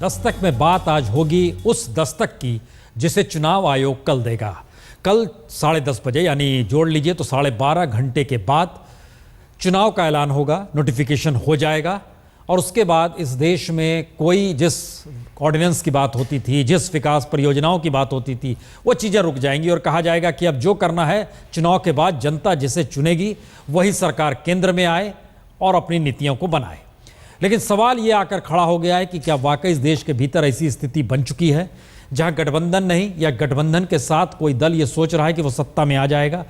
दस्तक में बात आज होगी उस दस्तक की जिसे चुनाव आयोग कल देगा। कल 10:30 बजे यानी जोड़ लीजिए तो 12.5 घंटे के बाद चुनाव का ऐलान होगा, नोटिफिकेशन हो जाएगा और उसके बाद इस देश में कोई जिस ऑर्डिनेंस की बात होती थी, जिस विकास परियोजनाओं की बात होती थी, वो चीज़ें रुक जाएंगी और कहा जाएगा कि अब जो करना है चुनाव के बाद जनता जिसे चुनेगी वही सरकार केंद्र में आए और अपनी नीतियों को बनाए। लेकिन सवाल ये आकर खड़ा हो गया है कि क्या वाकई इस देश के भीतर ऐसी स्थिति बन चुकी है जहां गठबंधन नहीं या गठबंधन के साथ कोई दल ये सोच रहा है कि वो सत्ता में आ जाएगा।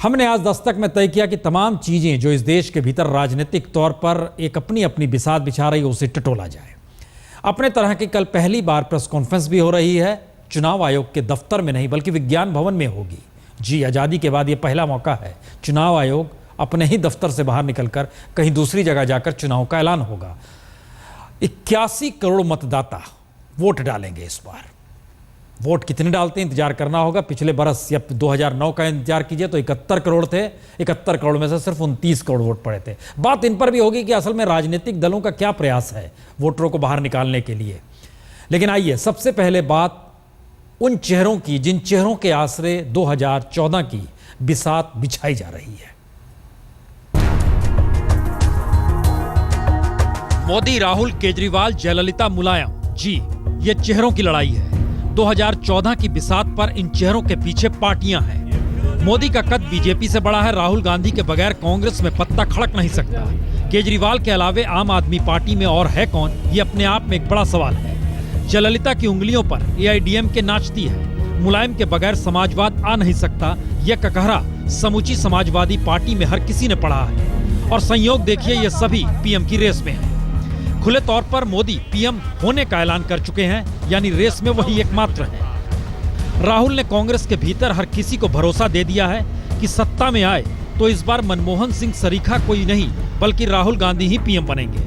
हमने आज दस्तक में तय किया कि तमाम चीज़ें जो इस देश के भीतर राजनीतिक तौर पर एक अपनी अपनी बिसात बिछा रही है उसे टटोला जाए। अपने तरह की कल पहली बार प्रेस कॉन्फ्रेंस भी हो रही है, चुनाव आयोग के दफ्तर में नहीं बल्कि विज्ञान भवन में होगी। जी, आज़ादी के बाद ये पहला मौका है चुनाव आयोग अपने ही दफ्तर से बाहर निकलकर कहीं दूसरी जगह जाकर चुनाव का ऐलान होगा। 81 करोड़ मतदाता वोट डालेंगे इस बार। वोट कितने डालते हैं इंतजार करना होगा। पिछले बरस या 2009 का इंतजार कीजिए तो 71 करोड़ थे। 71 करोड़ में से सिर्फ 29 करोड़ वोट पड़े थे। बात इन पर भी होगी कि असल में राजनीतिक दलों का क्या प्रयास है वोटरों को बाहर निकालने के लिए। लेकिन आइए सबसे पहले बात उन चेहरों की जिन चेहरों के आसरे 2014 की बिसात बिछाई जा रही है। मोदी, राहुल, केजरीवाल, जयललिता, मुलायम, जी ये चेहरों की लड़ाई है। 2014 की बिसात पर इन चेहरों के पीछे पार्टियां हैं। मोदी का कद बीजेपी से बड़ा है। राहुल गांधी के बगैर कांग्रेस में पत्ता खड़क नहीं सकता। केजरीवाल के अलावे आम आदमी पार्टी में और है कौन, ये अपने आप में एक बड़ा सवाल है। जयललिता की उंगलियों पर AIADMK नाचती है। मुलायम के बगैर समाजवाद आ नहीं सकता, यह ककहरा समूची समाजवादी पार्टी में हर किसी ने पढ़ा है। और संयोग देखिए, ये सभी PM की रेस में है। खुले तौर पर मोदी PM होने का ऐलान कर चुके हैं, यानी रेस में वही एकमात्र है। राहुल ने कांग्रेस के भीतर हर किसी को भरोसा दे दिया है कि सत्ता में आए तो इस बार मनमोहन सिंह सरीखा कोई नहीं बल्कि राहुल गांधी ही PM बनेंगे।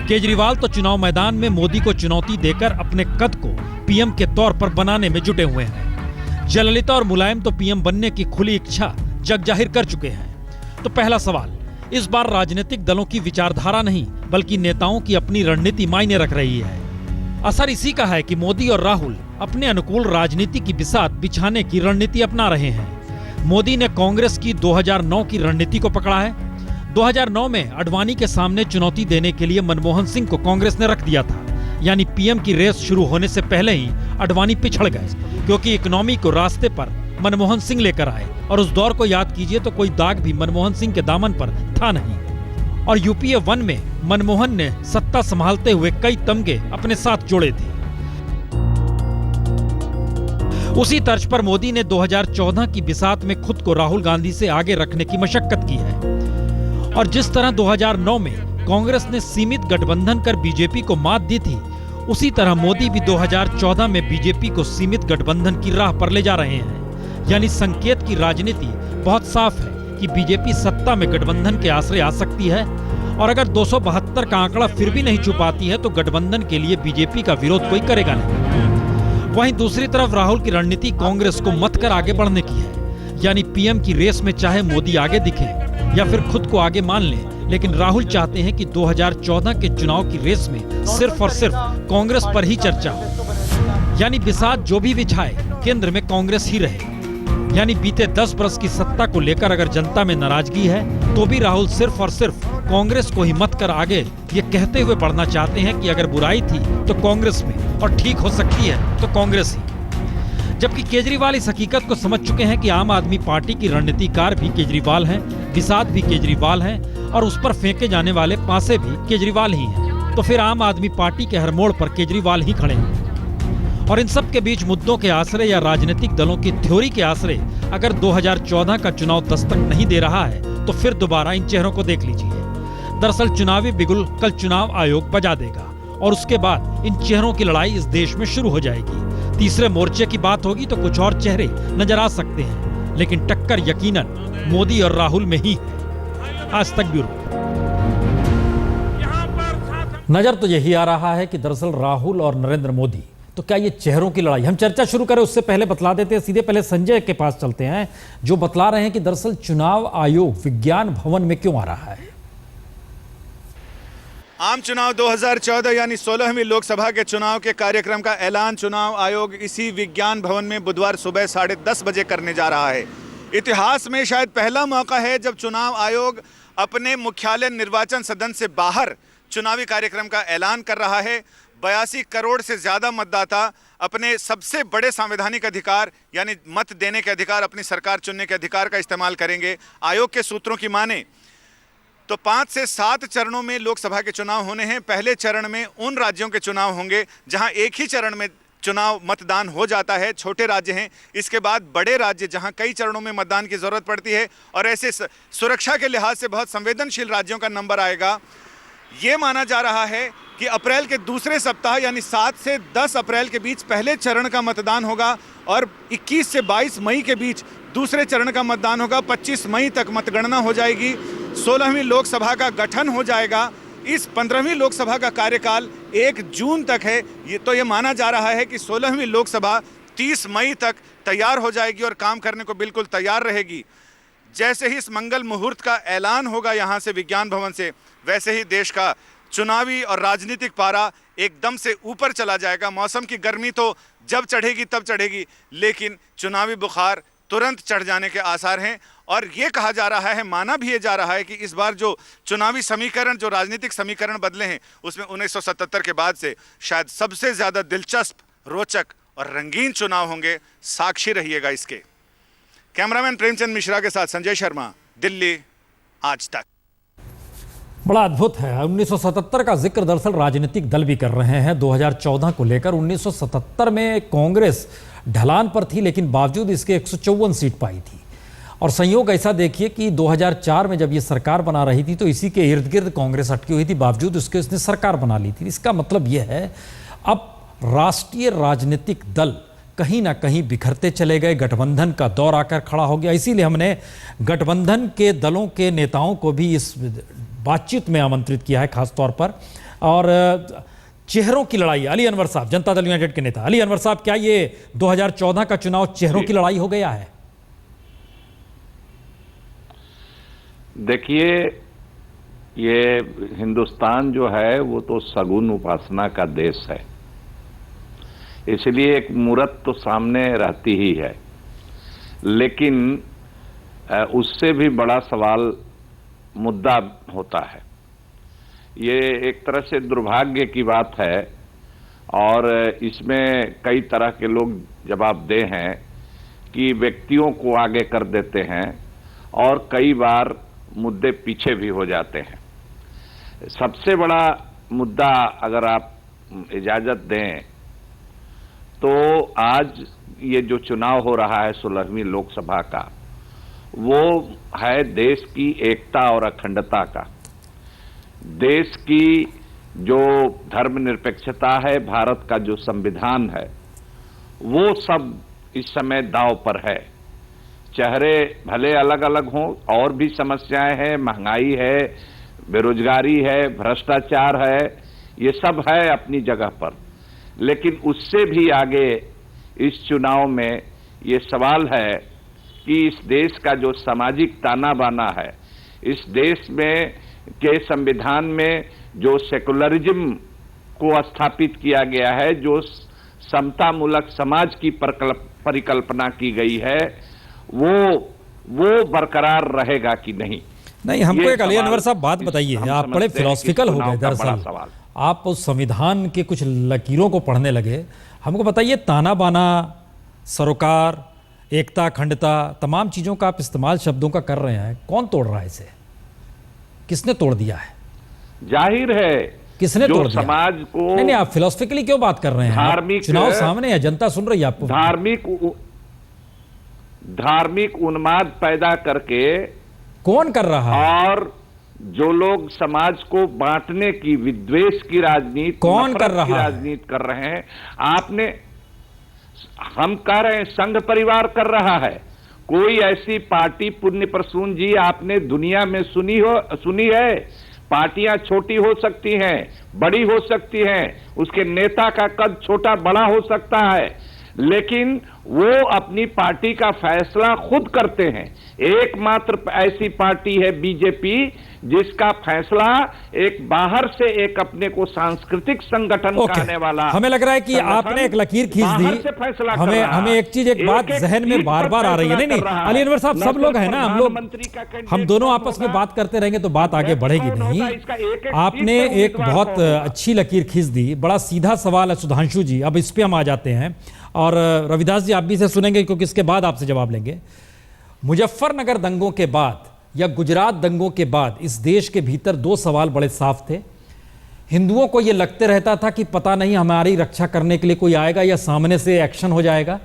केजरीवाल तो चुनाव मैदान में मोदी को चुनौती देकर अपने कद को PM के तौर पर बनाने में जुटे हुए हैं। जयललिता और मुलायम तो PM बनने की खुली इच्छा जग जाहिर कर चुके हैं। तो पहला सवाल, इस बार राजनीतिक दलों की विचारधारा नहीं बल्कि नेताओं की अपनी रणनीति मायने रख रही है। असर इसी का है कि मोदी और राहुल अपने अनुकूल राजनीति की बिसात बिछाने की रणनीति अपना रहे हैं। मोदी ने कांग्रेस की 2009 की रणनीति को पकड़ा है। 2009 में अडवाणी के सामने चुनौती देने के लिए मनमोहन सिंह को कांग्रेस ने रख दिया था, यानी PM की रेस शुरू होने से पहले ही अडवाणी पिछड़ गए क्योंकि इकोनॉमी को रास्ते पर मनमोहन सिंह लेकर आए। और उस दौर को याद कीजिए तो कोई दाग भी मनमोहन सिंह के दामन पर था नहीं। और UPA 1 में मनमोहन ने सत्ता संभालते हुए कई तमगे अपने साथ जोड़े थे। उसी तर्ज पर मोदी ने 2014 की बिसात में खुद को राहुल गांधी से आगे रखने की मशक्कत की है। और जिस तरह 2009 में कांग्रेस ने सीमित गठबंधन कर बीजेपी को मात दी थी, उसी तरह मोदी भी 2014 में बीजेपी को सीमित गठबंधन की राह पर ले जा रहे हैं। यानी संकेत की राजनीति बहुत साफ है कि बीजेपी सत्ता में गठबंधन के आश्रय आ सकती है। और अगर 272 का आंकड़ा फिर भी नहीं छुपाती है तो गठबंधन के लिए बीजेपी का विरोध कोई करेगा नहीं। वहीं दूसरी तरफ राहुल की रणनीति कांग्रेस को मत कर आगे बढ़ने की है। यानी PM की रेस में चाहे मोदी आगे दिखे या फिर खुद को आगे मान ले, लेकिन राहुल चाहते हैं कि 2014 के चुनाव की रेस में सिर्फ और सिर्फ कांग्रेस पर ही चर्चा हो। यानी बिसात जो भी बिछाए केंद्र में कांग्रेस ही रहे। यानी बीते 10 बरस की सत्ता को लेकर अगर जनता में नाराजगी है तो भी राहुल सिर्फ और सिर्फ कांग्रेस को ही मत कर आगे ये कहते हुए बढ़ना चाहते हैं कि अगर बुराई थी तो कांग्रेस में और ठीक हो सकती है तो कांग्रेस ही। जबकि केजरीवाल इस हकीकत को समझ चुके हैं कि आम आदमी पार्टी की रणनीतिकार भी केजरीवाल हैं, बिसात भी केजरीवाल हैं और उस पर फेंके जाने वाले पासे भी केजरीवाल ही हैं। तो फिर आम आदमी पार्टी के हर मोड़ पर केजरीवाल ही खड़े हैं। और इन सब के बीच मुद्दों के आसरे या राजनीतिक दलों की थ्योरी के आसरे अगर 2014 का चुनाव दस्तक नहीं दे रहा है तो फिर दोबारा इन चेहरों को देख लीजिए। दरअसल चुनावी बिगुल कल चुनाव आयोग बजा देगा और उसके बाद इन चेहरों की लड़ाई इस देश में शुरू हो जाएगी। तीसरे मोर्चे की बात होगी तो कुछ और चेहरे नजर आ सकते हैं, लेकिन टक्कर यकीनन मोदी और राहुल में ही है। आज तक ब्यूरो। नजर तो यही आ रहा है कि दरअसल राहुल और नरेंद्र मोदी, तो क्या ये चेहरों की लड़ाई। हम चर्चा शुरू करें उससे पहले बतला देते हैं, सीधे पहले संजय के पास चलते हैं जो बतला रहे हैं कि दरअसल चुनाव आयोग विज्ञान भवन में क्यों आ रहा है। आम चुनाव 2014 यानी 16वीं लोकसभा के चुनाव के कार्यक्रम का ऐलान चुनाव आयोग इसी विज्ञान भवन में बुधवार सुबह 10:30 बजे करने जा रहा है। इतिहास में शायद पहला मौका है जब चुनाव आयोग अपने मुख्यालय निर्वाचन सदन से बाहर चुनावी कार्यक्रम का ऐलान कर रहा है। 82 करोड़ से ज़्यादा मतदाता अपने सबसे बड़े संवैधानिक अधिकार यानी मत देने के अधिकार, अपनी सरकार चुनने के अधिकार का इस्तेमाल करेंगे। आयोग के सूत्रों की माने तो 5 से 7 चरणों में लोकसभा के चुनाव होने हैं। पहले चरण में उन राज्यों के चुनाव होंगे जहां एक ही चरण में चुनाव मतदान हो जाता है, छोटे राज्य हैं। इसके बाद बड़े राज्य जहां कई चरणों में मतदान की ज़रूरत पड़ती है और ऐसे सुरक्षा के लिहाज से बहुत संवेदनशील राज्यों का नंबर आएगा। ये माना जा रहा है कि अप्रैल के दूसरे सप्ताह यानी 7 से 10 अप्रैल के बीच पहले चरण का मतदान होगा और 21 से 22 मई के बीच दूसरे चरण का मतदान होगा। 25 मई तक मतगणना हो जाएगी। 16वीं लोकसभा का गठन हो जाएगा। इस 15वीं लोकसभा का कार्यकाल 1 जून तक है। ये माना जा रहा है कि 16वीं लोकसभा 30 मई तक तैयार हो जाएगी और काम करने को बिल्कुल तैयार रहेगी। जैसे ही इस मंगल मुहूर्त का ऐलान होगा यहाँ से विज्ञान भवन से, वैसे ही देश का चुनावी और राजनीतिक पारा एकदम से ऊपर चला जाएगा। मौसम की गर्मी तो जब चढ़ेगी तब चढ़ेगी, लेकिन चुनावी बुखार तुरंत चढ़ जाने के आसार हैं। और ये कहा जा रहा है, माना भी ये जा रहा है कि इस बार जो चुनावी समीकरण, जो राजनीतिक समीकरण बदले हैं, उसमें 1977 के बाद से शायद सबसे ज़्यादा दिलचस्प, रोचक और रंगीन चुनाव होंगे। साक्षी रहिएगा इसके। कैमरामैन प्रेमचंद मिश्रा के साथ संजय शर्मा, दिल्ली, आज तक। बड़ा अद्भुत है। 1977 का जिक्र दरअसल राजनीतिक दल भी कर रहे हैं 2014 को लेकर। 1977 में कांग्रेस ढलान पर थी, लेकिन बावजूद इसके 154 सीट पाई थी। और संयोग ऐसा देखिए कि 2004 में जब ये सरकार बना रही थी तो इसी के इर्द गिर्द कांग्रेस अटकी हुई थी, बावजूद उसके उसने सरकार बना ली थी। इसका मतलब यह है अब राष्ट्रीय राजनीतिक दल कहीं ना कहीं बिखरते चले गए, गठबंधन का दौर आकर खड़ा हो गया। इसीलिए हमने गठबंधन के दलों के नेताओं को भी इस बातचीत में आमंत्रित किया है खास तौर पर। और चेहरों की लड़ाई, अली अनवर साहब, जनता दल यूनाइटेड के नेता अली अनवर साहब, क्या ये 2014 का चुनाव चेहरों की लड़ाई हो गया है? देखिए, ये हिंदुस्तान जो है वो तो सगुन उपासना का देश है, इसलिए एक मूरत तो सामने रहती ही है। लेकिन उससे भी बड़ा सवाल मुद्दा होता है। ये एक तरह से दुर्भाग्य की बात है और इसमें कई तरह के लोग जवाबदेह हैं कि व्यक्तियों को आगे कर देते हैं और कई बार मुद्दे पीछे भी हो जाते हैं। सबसे बड़ा मुद्दा, अगर आप इजाजत दें, तो आज ये जो चुनाव हो रहा है 16वीं लोकसभा का, वो है देश की एकता और अखंडता का। देश की जो धर्मनिरपेक्षता है, भारत का जो संविधान है, वो सब इस समय दांव पर है। चेहरे भले अलग अलग हों, और भी समस्याएं हैं, महंगाई है, बेरोजगारी है, भ्रष्टाचार है, ये सब है अपनी जगह पर। लेकिन उससे भी आगे इस चुनाव में ये सवाल है कि इस देश का जो सामाजिक ताना बाना है, इस देश में के संविधान में जो सेकुलरिज्म को स्थापित किया गया है, जो समतामूलक समाज की परिकल्पना की गई है, वो बरकरार रहेगा कि नहीं। नहीं, हमको एक अली अनवर साहब बात बताइए, आप बड़े फिलोसफिकल हो गए दरअसल। आप उस संविधान के कुछ लकीरों को पढ़ने लगे। हमको बताइए, ताना बाना, सरोकार, एकता, अखंडता, तमाम चीज़ों का आप इस्तेमाल शब्दों का कर रहे हैं, कौन तोड़ रहा है इसे? किसने तोड़ दिया है? जाहिर है किसने तोड़ दिया? समाज को। नहीं, आप फिलोसफिकली क्यों बात कर रहे हैं? धार्मिक चुनाव सामने है, जनता सुन रही है आपको। धार्मिक उन्माद पैदा करके कौन कर रहा है? और जो लोग समाज को बांटने की, विद्वेष की राजनीति, कौन कर रहा है? राजनीति कर रहे हैं। हम कह रहे हैं संघ परिवार कर रहा है। कोई ऐसी पार्टी, पुण्य प्रसून जी, आपने दुनिया में सुनी है? पार्टियां छोटी हो सकती हैं, बड़ी हो सकती हैं, उसके नेता का कद छोटा बड़ा हो सकता है, लेकिन वो अपनी पार्टी का फैसला खुद करते हैं। एकमात्र ऐसी पार्टी है बीजेपी जिसका फैसला एक बाहर से एक अपने को सांस्कृतिक संगठन कहने वाला, हमें लग रहा है कि आपने एक लकीर खींच दी। हमें एक चीज, एक बात जहन में बार बार आ रही है। नहीं अली अनवर साहब, सब लोग हैं ना, हम दोनों आपस में बात करते रहेंगे तो बात आगे बढ़ेगी नहीं। आपने एक बहुत अच्छी लकीर खींच दी। बड़ा सीधा सवाल है सुधांशु जी, अब इस पे हम आ जाते हैं और रविदास जी आप भी इसे सुनेंगे क्योंकि इसके बाद आपसे जवाब लेंगे। मुजफ्फरनगर दंगों के बाद या गुजरात दंगों के बाद इस देश के भीतर दो सवाल बड़े साफ थे। हिंदुओं को यह लगते रहता था कि पता नहीं हमारी रक्षा करने के लिए कोई आएगा या सामने से एक्शन हो जाएगा।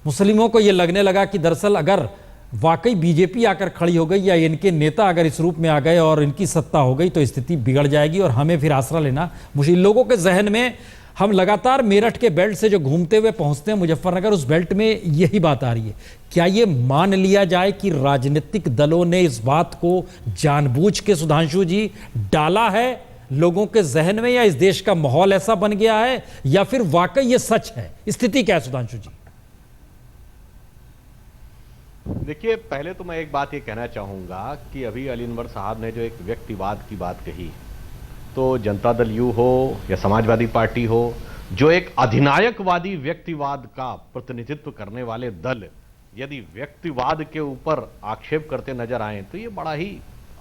मुस्लिमों को यह लगने लगा कि दरअसल अगर वाकई बीजेपी आकर खड़ी हो गई या इनके नेता अगर इस रूप में आ गए और इनकी सत्ता हो गई तो स्थिति बिगड़ जाएगी और हमें फिर आसरा लेना मुश्किल। लोगों के जहन में, हम लगातार मेरठ के बेल्ट से जो घूमते हुए पहुंचते हैं मुजफ्फरनगर, उस बेल्ट में यही बात आ रही है। क्या ये मान लिया जाए कि राजनीतिक दलों ने इस बात को जानबूझ के, सुधांशु जी, डाला है लोगों के जहन में, या इस देश का माहौल ऐसा बन गया है, या फिर वाकई ये सच है? स्थिति क्या है सुधांशु जी? देखिए, पहले तो मैं एक बात ये कहना चाहूंगा कि अभी अली अनवर साहब ने जो एक व्यक्तिवाद की बात कही, तो जनता दल यू हो या समाजवादी पार्टी हो, जो एक अधिनायकवादी व्यक्तिवाद का प्रतिनिधित्व करने वाले दल यदि व्यक्तिवाद के ऊपर आक्षेप करते नजर आए तो ये बड़ा ही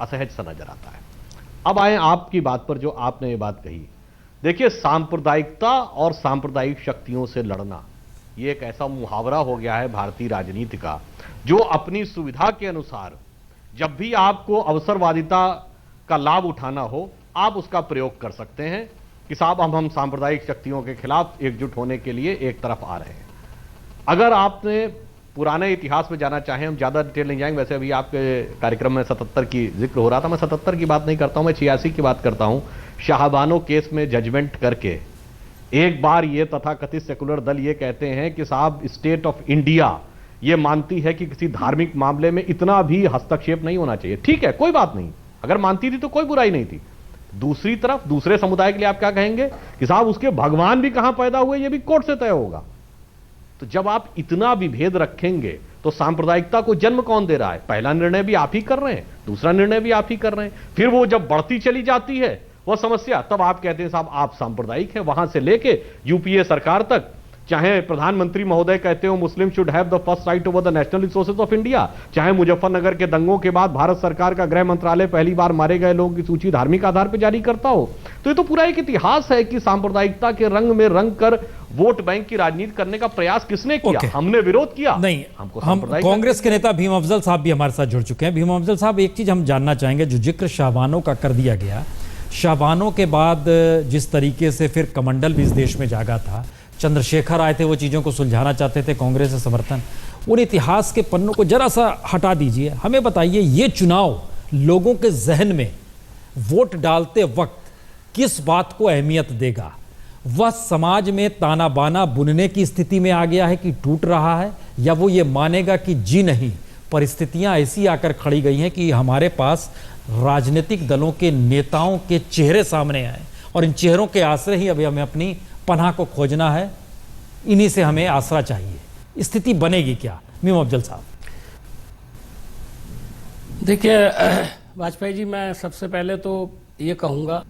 असहज सा नजर आता है। अब आए आपकी बात पर, जो आपने ये बात कही। देखिए, सांप्रदायिकता और सांप्रदायिक शक्तियों से लड़ना ये एक ऐसा मुहावरा हो गया है भारतीय राजनीति का, जो अपनी सुविधा के अनुसार जब भी आपको अवसरवादिता का लाभ उठाना हो आप उसका प्रयोग कर सकते हैं कि साहब हम सांप्रदायिक शक्तियों के खिलाफ एकजुट होने के लिए एक तरफ आ रहे हैं। अगर आपने पुराने इतिहास में जाना चाहें, हम ज्यादा डिटेल नहीं जाएंगे, वैसे अभी आपके कार्यक्रम में 77 की जिक्र हो रहा था, मैं 77 की बात नहीं करता हूं, मैं 86 की बात करता हूं। शाहबानो केस में जजमेंट करके एक बार ये तथाकथित सेकुलर दल ये कहते हैं कि साहब स्टेट ऑफ इंडिया ये मानती है कि किसी धार्मिक मामले में इतना भी हस्तक्षेप नहीं होना चाहिए। ठीक है, कोई बात नहीं, अगर मानती थी तो कोई बुराई नहीं थी। दूसरी तरफ दूसरे समुदाय के लिए आप क्या कहेंगे कि साहब उसके भगवान भी कहां पैदा हुए ये भी कोर्ट से तय होगा। तो जब आप इतना विभेद रखेंगे तो सांप्रदायिकता को जन्म कौन दे रहा है? पहला निर्णय भी आप ही कर रहे हैं, दूसरा निर्णय भी आप ही कर रहे हैं। फिर वो जब बढ़ती चली जाती है वो समस्या, तब आप कहते हैं साहब आप सांप्रदायिक हैं। वहां से लेके यूपीए सरकार तक, चाहे प्रधानमंत्री महोदय कहते हो मुस्लिम should have the first right over the national resources of India, चाहे मुजफ्फरनगर के दंगों के बाद भारत सरकार का गृह मंत्रालय पहली बार मारे गए लोगों की सूची धार्मिक आधार पर जारी करता हो। तो ये तो पूरा एक इतिहास है कि सांप्रदायिकता के रंग में रंग कर वोट बैंक की राजनीति करने का प्रयास किसने किया? हमने विरोध किया नहीं। हम कांग्रेस के नेता भीम अफजल साहब भी हमारे साथ जुड़ चुके हैं। भीम अफजल साहब, एक चीज हम जानना चाहेंगे, जो जिक्र शाहबानों का कर दिया गया, शाहबानों के बाद जिस तरीके से फिर कमंडल भी इस देश में जागा था, चंद्रशेखर आए थे, वो चीज़ों को सुलझाना चाहते थे, कांग्रेस से समर्थन, उन इतिहास के पन्नों को जरा सा हटा दीजिए। हमें बताइए, ये चुनाव लोगों के जहन में वोट डालते वक्त किस बात को अहमियत देगा? वह समाज में ताना बाना बुनने की स्थिति में आ गया है कि टूट रहा है, या वो ये मानेगा कि जी नहीं, परिस्थितियां ऐसी आकर खड़ी गई हैं कि हमारे पास राजनीतिक दलों के नेताओं के चेहरे सामने आए और इन चेहरों के आश्रय ही अभी हमें अपनी पनाह को खोजना है, इन्हीं से हमें आसरा चाहिए। स्थिति बनेगी क्या? भीम अफजल साहब। देखिए वाजपेयी जी, मैं सबसे पहले तो ये कहूँगा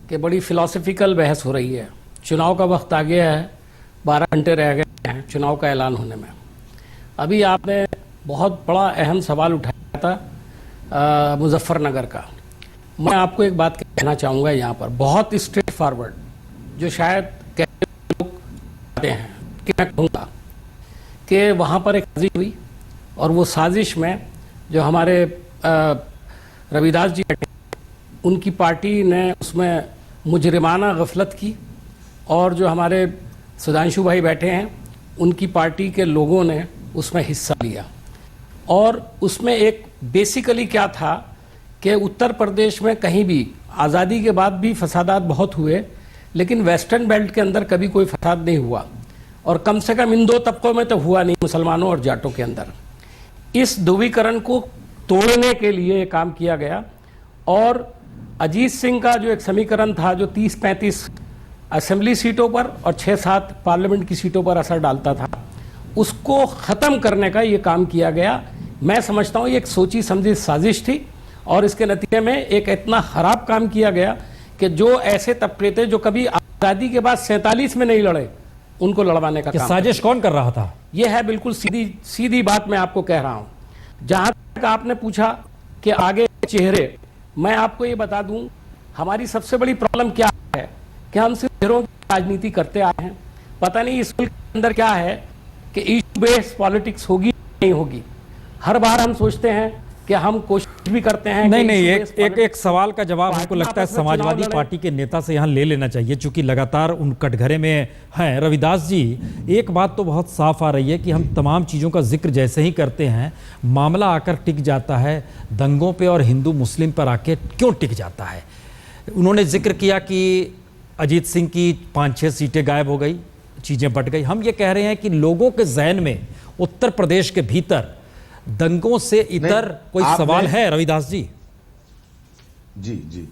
कि बड़ी फिलॉसफिकल बहस हो रही है। चुनाव का वक्त आ गया है, 12 घंटे रह गए हैं चुनाव का ऐलान होने में। अभी आपने बहुत बड़ा अहम सवाल उठाया था मुजफ्फरनगर का। मैं आपको एक बात कहना चाहूँगा यहाँ पर, बहुत स्ट्रेट फॉरवर्ड, जो शायद लोग कहते हैं कि मैं कहूँगा कि वहाँ पर एक साजिश हुई, और वो साजिश में जो हमारे रविदास जी बैठे, उनकी पार्टी ने उसमें मुजरिमाना गफलत की, और जो हमारे सुधांशु भाई बैठे हैं उनकी पार्टी के लोगों ने उसमें हिस्सा लिया। और उसमें एक बेसिकली क्या था कि उत्तर प्रदेश में कहीं भी आज़ादी के बाद भी फसादात बहुत हुए, लेकिन वेस्टर्न बेल्ट के अंदर कभी कोई फसाद नहीं हुआ, और कम से कम इन दो तबकों में तो हुआ नहीं, मुसलमानों और जाटों के अंदर। इस ध्रुवीकरण को तोड़ने के लिए काम किया गया, और अजीत सिंह का जो एक समीकरण था जो 30-35 असेंबली सीटों पर और 6-7 पार्लियामेंट की सीटों पर असर डालता था, उसको खत्म करने का ये काम किया गया। मैं समझता हूँ ये एक सोची समझी साजिश थी और इसके नतीजे में एक इतना खराब काम किया गया कि जो ऐसे तबके थे जो कभी आजादी के बाद 47 में नहीं लड़े, उनको लड़वाने का काम। साजिश कौन कर रहा था? यह है बिल्कुल सीधी बात मैं आपको कह रहा हूं। जहां तक आपने पूछा कि आगे चेहरे, मैं आपको ये बता दूं, हमारी सबसे बड़ी प्रॉब्लम क्या है कि हम सिर्फ चेहरों की राजनीति करते आए हैं। पता नहीं स्कूल के अंदर क्या है कि इशू बेस्ड पॉलिटिक्स होगी नहीं होगी। हर बार हम सोचते हैं कि हम कोशिश भी करते हैं। नहीं, एक सवाल का जवाब हमको लगता है समाजवादी पार्टी के नेता से यहाँ ले लेना चाहिए, चूंकि लगातार उन कटघरे में हैं। रविदास जी, एक बात तो बहुत साफ आ रही है कि हम तमाम चीज़ों का जिक्र जैसे ही करते हैं, मामला आकर टिक जाता है दंगों पे और हिंदू मुस्लिम पर आके क्यों टिक जाता है। उन्होंने जिक्र किया कि अजीत सिंह की 5-6 सीटें गायब हो गई, चीज़ें बट गई। हम ये कह रहे हैं कि लोगों के जहन में उत्तर प्रदेश के भीतर दंगों से इतर कोई सवाल है? रविदास जी जी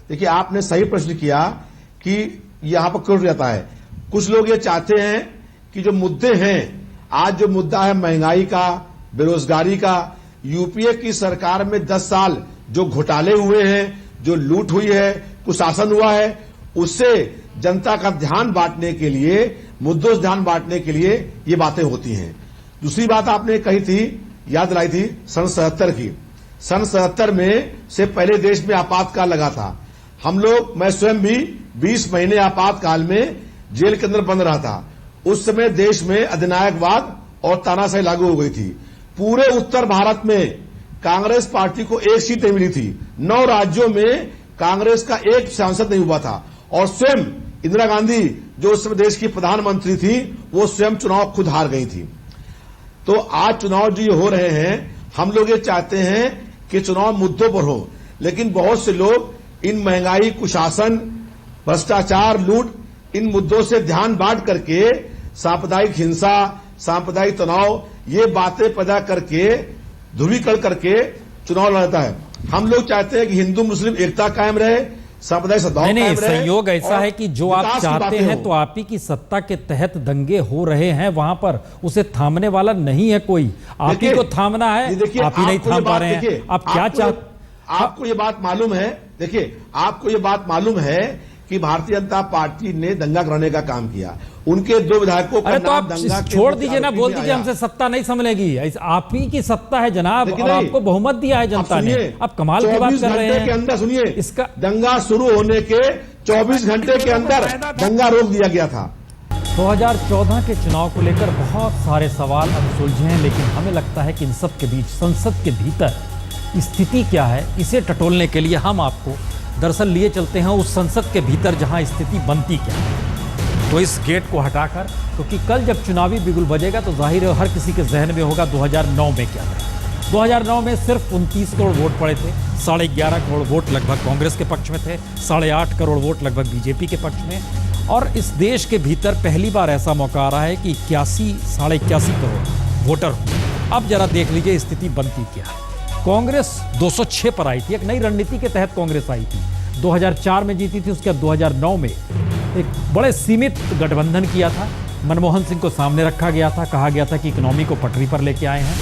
देखिए, आपने सही प्रश्न किया कि यहां पर क्यों रहता है। कुछ लोग ये चाहते हैं कि जो मुद्दे हैं, आज जो मुद्दा है महंगाई का, बेरोजगारी का, यूपीए की सरकार में 10 साल जो घोटाले हुए हैं, जो लूट हुई है, कुशासन हुआ है, उससे जनता का ध्यान बांटने के लिए, मुद्दों से ध्यान बांटने के लिए ये बातें होती हैं। दूसरी बात आपने कही थी, याद दिलाई थी, सन 77 की। सन 77 में से पहले देश में आपातकाल लगा था। हम लोग, मैं स्वयं भी 20 महीने आपातकाल में जेल के अंदर बंद रहा था। उस समय देश में अधिनायकवाद और तानाशाही लागू हो गई थी। पूरे उत्तर भारत में कांग्रेस पार्टी को 1 सीट नहीं मिली थी। 9 राज्यों में कांग्रेस का 1 सांसद नहीं हुआ था। और स्वयं इंदिरा गांधी, जो उस समय देश की प्रधानमंत्री थी, वो स्वयं चुनाव खुद हार गई थी। तो आज चुनाव जो ये हो रहे हैं, हम लोग ये चाहते हैं कि चुनाव मुद्दों पर हो, लेकिन बहुत से लोग इन महंगाई, कुशासन, भ्रष्टाचार, लूट, इन मुद्दों से ध्यान बांट करके सांप्रदायिक हिंसा, सांप्रदायिक तनाव, ये बातें पैदा करके ध्रुवीकरण करके चुनाव लड़ता है। हम लोग चाहते हैं कि हिंदू मुस्लिम एकता कायम रहे, सांप्रदायिक सद्भाव कायम रहे। संयोग ऐसा है कि जो आप चाहते हैं, तो आप ही की सत्ता के तहत दंगे हो रहे हैं, वहां पर उसे थामने वाला नहीं है कोई। आप ही को थामना है, आप ही नहीं थाम पा रहे हैं। आप क्या चाहते? आपको ये बात मालूम है, देखिए, आपको ये बात मालूम है कि भारतीय जनता पार्टी ने दंगा कराने का काम किया। उनके 2 विधायकों का नाम दंगा के छोड़ दीजिए ना, बोल दीजिए हमसे सत्ता नहीं संभलेगी। आप ही की सत्ता है जनाब, और आपको बहुमत दिया है जनता ने। अब कमाल की बात कर रहे हैं। के अंदर सुनिए, इसका दंगा शुरू होने के 24 घंटे के अंदर दंगा रोक दिया गया था। 2014 के चुनाव को लेकर बहुत सारे सवाल अब सुलझे हैं, लेकिन हमें लगता है कि इन सब के बीच संसद के भीतर स्थिति क्या है, इसे टटोलने के लिए हम आपको दरअसल लिए चलते हैं उस संसद के भीतर जहां स्थिति बनती क्या है। तो इस गेट को हटाकर, क्योंकि कल जब चुनावी बिगुल बजेगा तो जाहिर है हर किसी के जहन में होगा 2009 में क्या था। 2009 में सिर्फ 29 करोड़ वोट पड़े थे। 11.5 करोड़ वोट लगभग कांग्रेस के पक्ष में थे, 8.5 करोड़ वोट लगभग बीजेपी के पक्ष में। और इस देश के भीतर पहली बार ऐसा मौका आ रहा है कि 81-81 करोड़ वोटर हो। अब जरा देख लीजिए स्थिति बनती क्या है। कांग्रेस 206 पर आई थी, एक नई रणनीति के तहत कांग्रेस आई थी। 2004 में जीती थी, उसके बाद 2009 में एक बड़े सीमित गठबंधन किया था। मनमोहन सिंह को सामने रखा गया था, कहा गया था कि इकोनॉमी को पटरी पर लेके आए हैं।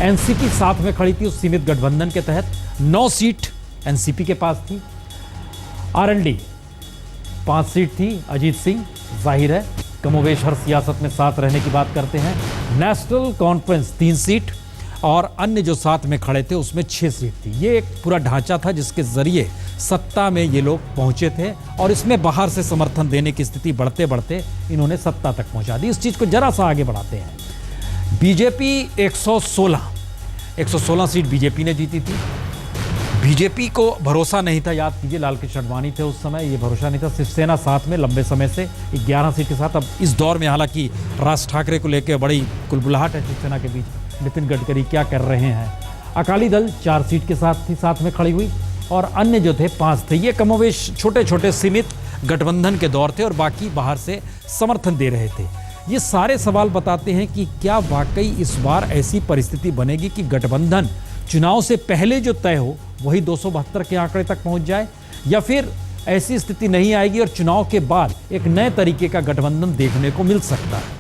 एनसीपी साथ में खड़ी थी उस सीमित गठबंधन के तहत। 9 सीट एनसीपी के पास थी। आरएलडी 5 सीट थी। अजीत सिंह जाहिर है कमोवेश हर सियासत में साथ रहने की बात करते हैं। नेशनल कॉन्फ्रेंस 3 सीट और अन्य जो साथ में खड़े थे उसमें 6 सीट थी। ये एक पूरा ढांचा था जिसके जरिए सत्ता में ये लोग पहुंचे थे, और इसमें बाहर से समर्थन देने की स्थिति बढ़ते बढ़ते इन्होंने सत्ता तक पहुंचा दी। इस चीज को जरा सा आगे बढ़ाते हैं। बीजेपी 116 सीट बीजेपी ने जीती थी। बीजेपी को भरोसा नहीं था, याद कीजिए लाल कृष्ण आडवाणी थे उस समय, ये भरोसा नहीं था। शिवसेना साथ में लंबे समय से 11 सीट के साथ। अब इस दौर में हालांकि राज ठाकरे को लेकर बड़ी कुलबुलाहट है शिवसेना के बीच, नितिन गडकरी क्या कर रहे हैं। अकाली दल 4 सीट के साथ थी, साथ में खड़ी हुई, और अन्य जो थे 5 थे। ये कमोवेश छोटे छोटे सीमित गठबंधन के दौर थे और बाकी बाहर से समर्थन दे रहे थे। ये सारे सवाल बताते हैं कि क्या वाकई इस बार ऐसी परिस्थिति बनेगी कि गठबंधन चुनाव से पहले जो तय हो वही 272 के आंकड़े तक पहुंच जाए, या फिर ऐसी स्थिति नहीं आएगी और चुनाव के बाद एक नए तरीके का गठबंधन देखने को मिल सकता है।